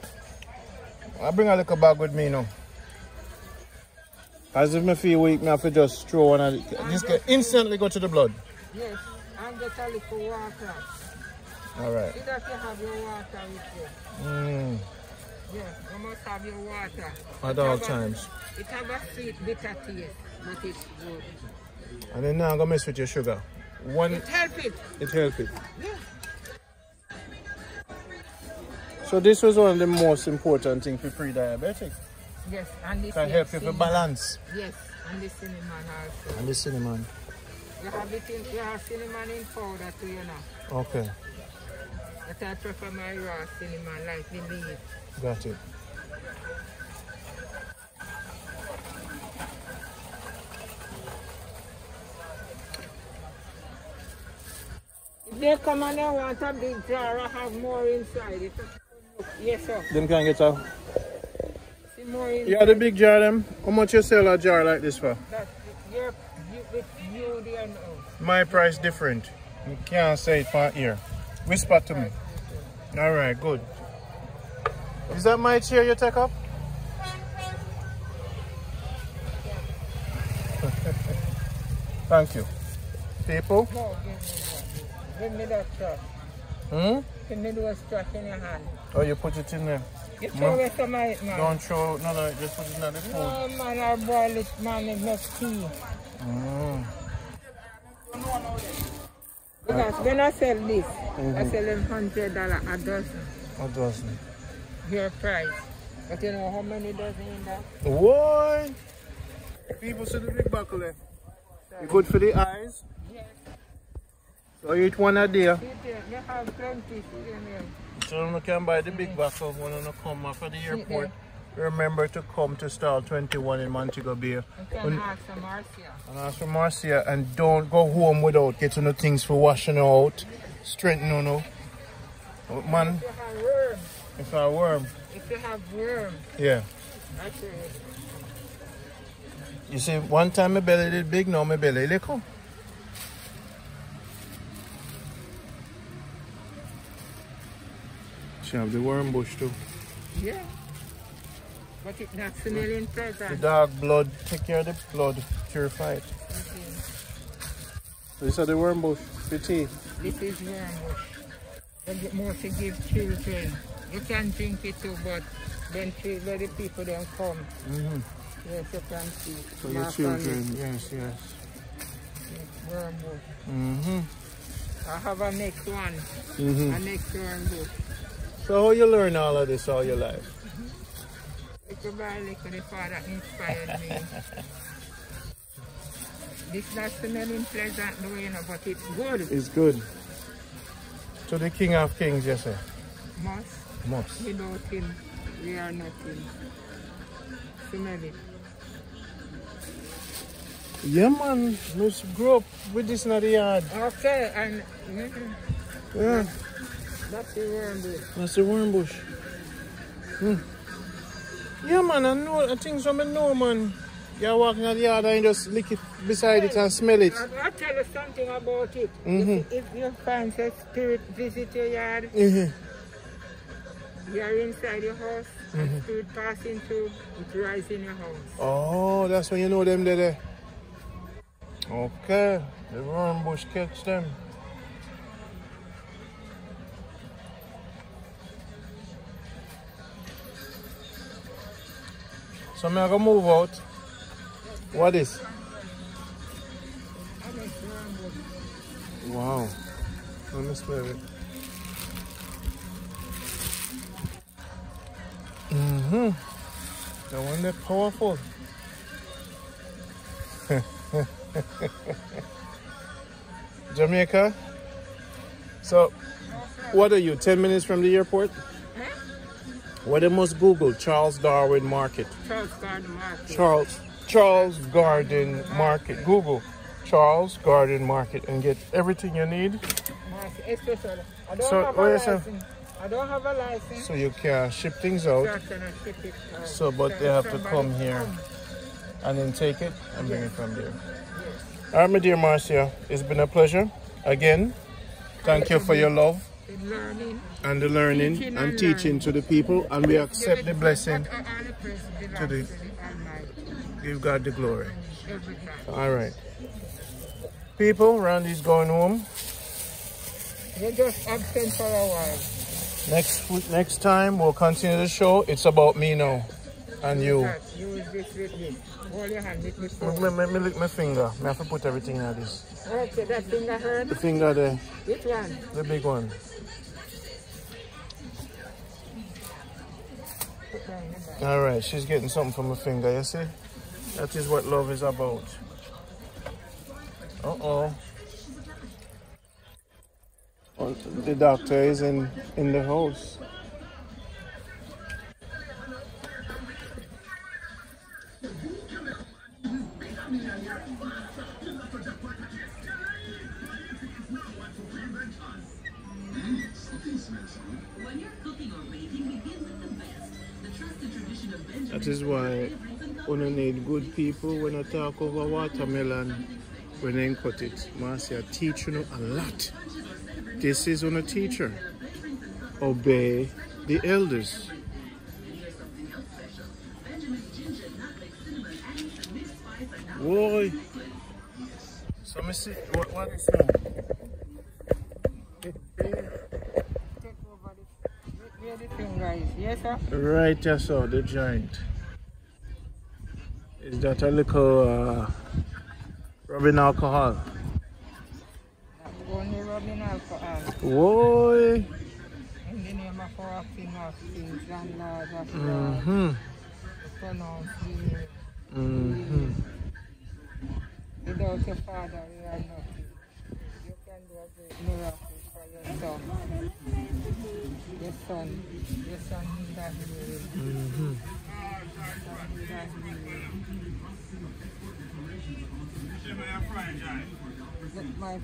I bring a little bag with me now. As if I feel weak, I have to just throw one of it. This can instantly go to the blood. Yes, and get a little water. Alright. See that you have your water with you. Yes, you must have your water. At all times. It have a sweet, bitter taste, but it's good. And then now I'm going to mess with your sugar. It helps it. It helps it. Yeah. So this was one of the most important things for pre-diabetic. Yes, and this Can here, help you for cinnamon. balance. Yes, and the cinnamon also. And the cinnamon. You have it in, you have cinnamon in powder too, you know. Okay, But I prefer my raw cinnamon, like the leaf. got it. If they come and they want a big jar, I have more inside it. Yes, sir. Them can get a... See more inside. Yeah, the big jar them. How much you sell a jar like this for? That with you there now. My price different. You can't say it from here. Whisper to me. Alright, good. Is that my chair you take up? Thank you. People? No, give me that straw. Give me those straw in your hand. Oh, you put it in there. You throw away some of it, man. Don't throw, no, just put it in the food. No, man, I boil it, man, it makes tea. Because when I sell this, I sell them $100 a dozen. A dozen. Your price. But you know how many dozen in that? What? People see the big buckle there. Good for the eyes. Yes. So you eat one a day. You have plenty in here. So you can buy the big buckle when you come after the airport. Remember to come to Stall 21 in Montego Bay. You can ask for Marcia. And ask for Marcia, and don't go home without getting the things for washing out, straightening out. Oh, man, If you have worm, if I worm, if you have worm, yeah. that's it. You see, one time my belly did big, now my belly little. She have the worm bush too. Yeah. But it's not smelling The pleasant. dog blood, take care of the blood, purify it. Okay. This is the worm bush, the tea. This is wormwood. They get more to give children. You can drink it too, but when the people don't come, yes, you can see. For your Mark on children, it. yes. It's wormwood. I have a next one, a next wormwood. So how you learn all of this all your life? Little by little, the father inspired me. This not smelling pleasant, no, you know, but it's good. It's good. To the King of Kings, yes, sir. Must. Without him, we are nothing. Smell it. Yeah, man. Must grow up with this in the yard. Okay, and yeah. That's the worm bush. That's the worm bush. Yeah, man. I think something know, man. You're walking at the yard and you just lick it beside it and smell it. I'll tell you something about it. If you find a spirit visit your yard, you're inside your house, and spirit passing through, it rises in your house. Oh, that's when you know them there. Okay, the worm bush catch them. So I'm gonna move out. What is? Wow. Let me smell it. The one that's powerful. Jamaica. So, what are you? 10 minutes from the airport? What they must Google? Charles Darwin Market. Charles Garden Market. Charles Garden Market. Google Charles Garden Market and get everything you need. Especially, I don't have a license. So you can ship things out. So, but they have to come here and then take it and bring it from there. All right, my dear Marcia, it's been a pleasure again. Thank you for your love and the learning and teaching to the people, and we accept the blessing to the. Give God the glory. All right. People, Randy's going home. We're just absent for a while. Next time, we'll continue the show. It's about me now. And you. Use this with me. Hold your hand with me. Let me lick my finger. I have to put everything in this. Okay, that finger hurt? The finger there. Which one? The big one. All right, she's getting something from her finger, you see? That is what love is about. Uh-oh. Oh, the doctor is in the house. That is why we need good people when I talk over watermelon when they cut it. Marcia teach you a lot. This is on a teacher. Obey the elders. Boy. So let me see what is that? Where the finger is, yes sir? Right, yes sir, the joint. Is that a little rubbing alcohol? Only rubbing alcohol. Boy. In the name of our King of Kings and Lord of Lords. Pronounce the name. Without your Father, we are nothing. You can do a great miracle for your son. Your son need that healing. Look, my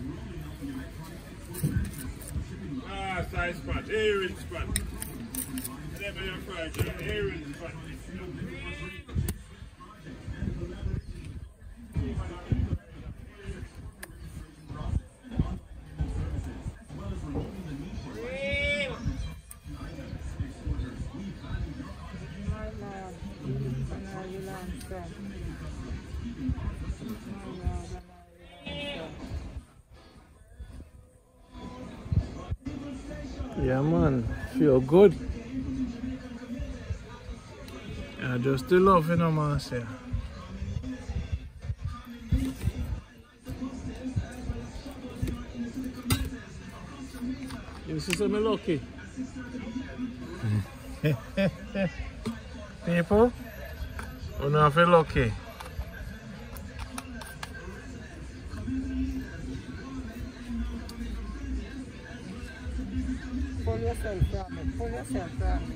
side spot, hearing spot. Never your fried giant, hearing spot. Yeah man, feel good. Yeah, just the love, you know, Marcia. You see something lucky? People, you know, feel lucky. Pull yourself from me. Pull yourself from me.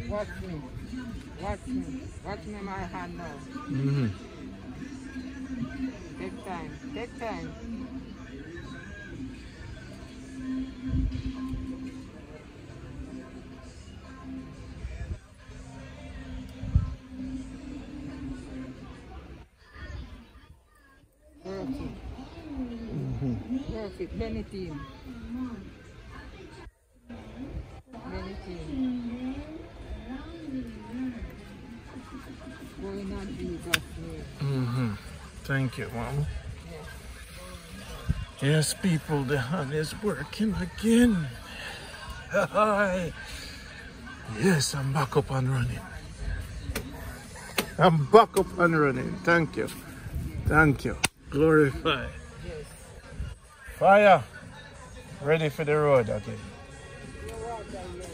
Watch me. Watch me. Watch me my hand now. Mm-hmm. Take time. Take time. Work it. Work it. Benny team. Benny team. Going on Jesus' name. Mm-hmm. Thank you, Mom. Yes, people, the hand is working again. Yes, I'm back up and running. I'm back up and running. Thank you. Thank you. Glorify. Yes. Fire. Ready for the road again. Your water, yes.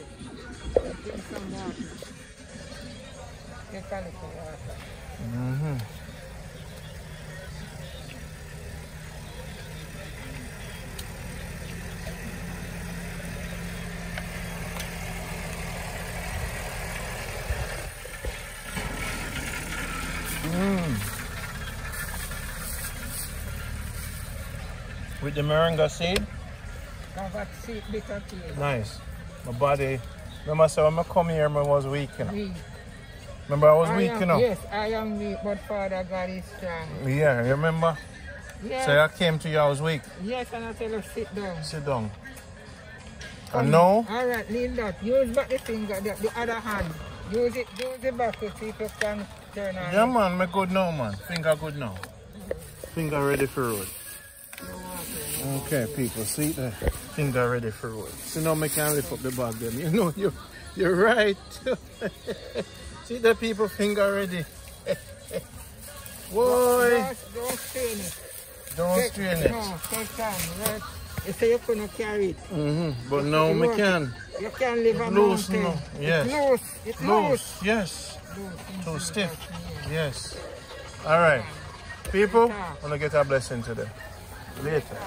Take some water. Take a little water. Mm-hmm. With the moringa seed? Covered seed, bitter tea. Nice. My body, remember so when I come here, I was weak, you know. Weak. Remember I was weak, you know? Yes, I am weak, but Father God is strong. Yeah, you remember? Yes. So I came to you, I was weak. Yes, and I tell you, sit down. Sit down. And now? All right, leave that. Use back the finger, the other hand. Use the back to see if you can turn on. Yeah, man, me good now, man. Finger good now. Finger ready for road. Okay, people, see the finger ready for road. So now I can lift up the bag then. You know, you're right. See the people, finger ready. Boy. Don't strain it. Don't strain it. No, take time. Right? You say you couldn't carry it. But now I can. You can live a Loose mountain. now. Yes. It's loose. It's loose. Yes. Loose. Too stiff. Yes. All right. People, I'm going to get a blessing today. Later.